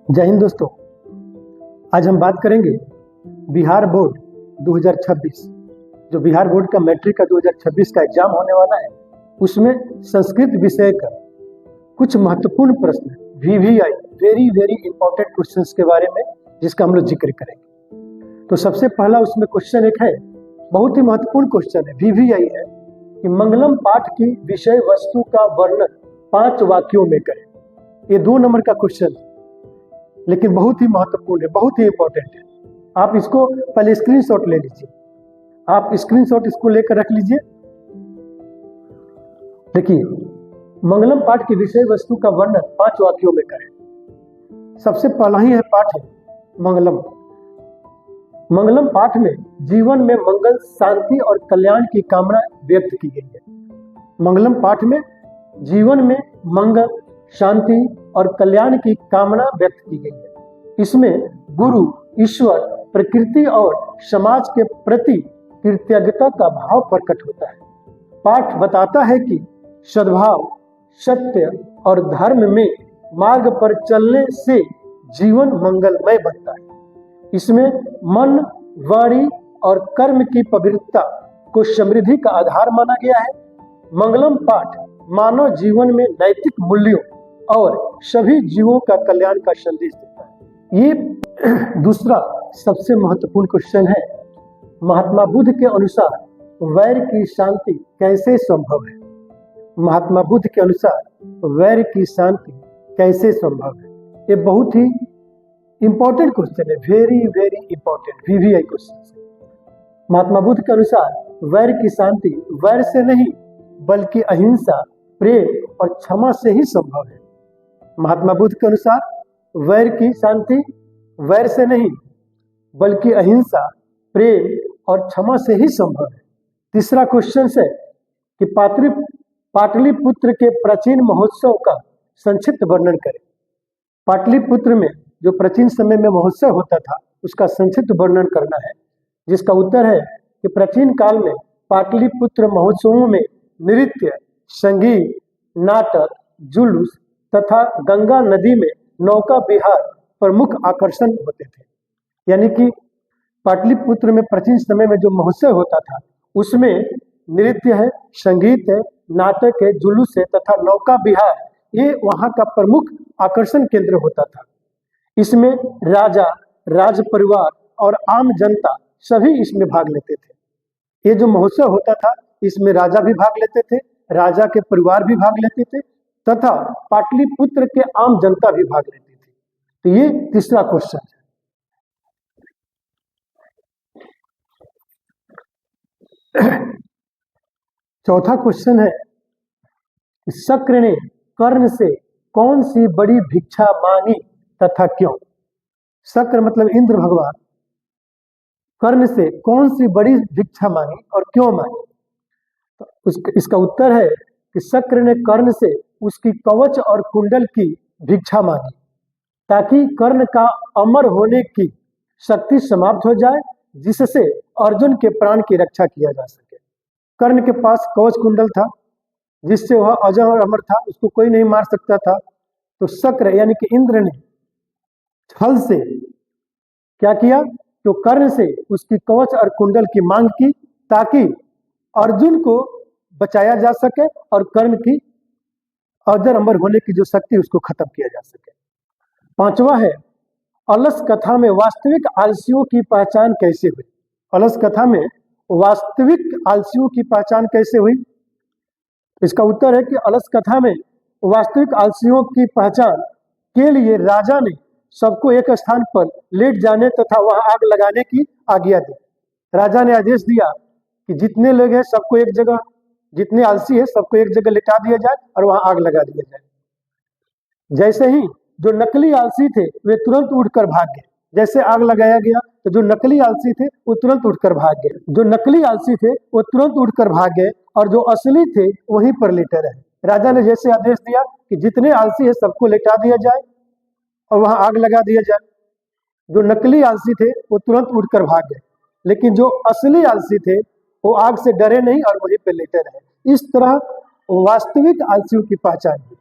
जय हिंद दोस्तों। आज हम बात करेंगे बिहार बोर्ड 2026। जो बिहार बोर्ड का मैट्रिक का 2026 का एग्जाम होने वाला है, उसमें संस्कृत विषय का कुछ महत्वपूर्ण प्रश्न VVI वेरी इंपॉर्टेंट क्वेश्चंस के बारे में, जिसका हम लोग जिक्र करेंगे। तो सबसे पहला उसमें क्वेश्चन एक है, बहुत ही महत्वपूर्ण क्वेश्चन है, VVI है कि मंगलम पाठ की विषय वस्तु का वर्णन 5 वाक्यों में करें। ये 2 नंबर का क्वेश्चन है, लेकिन बहुत ही महत्वपूर्ण है, बहुत ही इंपॉर्टेंट है। आप इसको पहले स्क्रीनशॉट ले लीजिए, आप स्क्रीनशॉट इसको लेकर रख लीजिए। देखिए, मंगलम पाठ की विषय वस्तु का वर्णन 5 वाक्यों में करें। सबसे पहला ही है पाठ है मंगलम। मंगलम पाठ में जीवन में मंगल, शांति और कल्याण की कामना व्यक्त की गई है। मंगलम पाठ में जीवन में मंगल, शांति और कल्याण की कामना व्यक्त की गई है। इसमें गुरु, ईश्वर, प्रकृति और समाज के प्रति कृतज्ञता का भाव प्रकट होता है। पाठ बताता है कि सद्भाव, सत्य और धर्म में मार्ग पर चलने से जीवन मंगलमय बनता है। इसमें मन, वाणी और कर्म की पवित्रता को समृद्धि का आधार माना गया है। मंगलम पाठ मानव जीवन में नैतिक मूल्यों और सभी जीवों का कल्याण का संदेश देता है। ये दूसरा सबसे महत्वपूर्ण क्वेश्चन है, महात्मा बुद्ध के अनुसार वैर की शांति कैसे संभव है। महात्मा बुद्ध के अनुसार वैर की शांति कैसे संभव है। ये बहुत ही इंपॉर्टेंट क्वेश्चन है, very important VVI question. Mahatma Buddha के अनुसार वैर की शांति वैर से नहीं बल्कि अहिंसा, प्रेम और क्षमा से ही संभव है। महात्मा बुद्ध के अनुसार वैर की शांति वैर से नहीं बल्कि अहिंसा, प्रेम और क्षमा से ही संभव है। तीसरा क्वेश्चन है कि पाटलिपुत्र के प्राचीन महोत्सव का संक्षिप्त वर्णन करें। पाटलिपुत्र में जो प्राचीन समय में महोत्सव होता था, उसका संक्षिप्त वर्णन करना है, जिसका उत्तर है कि प्राचीन काल में पाटलिपुत्र महोत्सवों में नृत्य, संगीत, नाटक, जुलूस तथा गंगा नदी में नौका विहार प्रमुख आकर्षण होते थे। यानी कि पाटलिपुत्र में प्राचीन समय में जो महोत्सव होता था, उसमें नृत्य है, संगीत है, नाटक है, जुलूस है तथा नौका विहार, ये वहाँ का प्रमुख आकर्षण केंद्र होता था। इसमें राजा, राज परिवार और आम जनता सभी इसमें भाग लेते थे। ये जो महोत्सव होता था, इसमें राजा भी भाग लेते थे, राजा के परिवार भी भाग लेते थे तथा पाटलिपुत्र के आम जनता भी भाग लेती थी। तो ये तीसरा क्वेश्चन है। चौथा क्वेश्चन है, शक्र ने कर्ण से कौन सी बड़ी भिक्षा मांगी तथा क्यों। शक्र मतलब इंद्र भगवान, कर्ण से कौन सी बड़ी भिक्षा मांगी और क्यों मांगी। तो इसका उत्तर है कि शक्र ने कर्ण से उसकी कवच और कुंडल की भिक्षा मांगी, ताकि कर्ण का अमर होने की शक्ति समाप्त हो जाए, जिससे अर्जुन के प्राण की रक्षा किया जा सके। कर्ण के पास कवच कुंडल था, जिससे वह अजय और अमर था, उसको कोई नहीं मार सकता था। तो शक्र यानी कि इंद्र ने छल से क्या किया, तो कर्ण से उसकी कवच और कुंडल की मांग की, ताकि अर्जुन को बचाया जा सके और कर्ण की अजर अमर होने की जो शक्ति उसको खत्म किया जा सके। पांचवा है, अलस कथा में वास्तविक आलसियों की पहचान कैसे हुई। अलस कथा में वास्तविक आलसियों की पहचान कैसे हुई। इसका उत्तर है कि अलस कथा में वास्तविक आलसियों की पहचान के लिए राजा ने सबको एक स्थान पर लेट जाने तथा वहां आग लगाने की आज्ञा दी। राजा ने आदेश दिया कि जितने लोग हैं सबको एक जगह, जितने आलसी है सबको एक जगह लिटा दिया जाए और वहां आग लगा दिया जाए। जैसे ही जो नकली आलसी थे वे तुरंत उठकर भाग गए। जैसे आग लगाया गया तो जो नकली आलसी थे वो तुरंत उठकर भाग गए। जो नकली आलसी थे वो तुरंत उठकर भाग गए और जो असली थे वहीं पर लेटे रहे। राजा ने जैसे आदेश दिया कि जितने आलसी है सबको लिटा दिया जाए और वहां आग लगा दिया जाए, जो नकली आलसी थे वो तुरंत उठकर भाग गए, लेकिन जो असली आलसी थे वो आग से डरे नहीं और वहीं पे लेटे रहे। इस तरह वास्तविक आलसियों की पहचान हुई।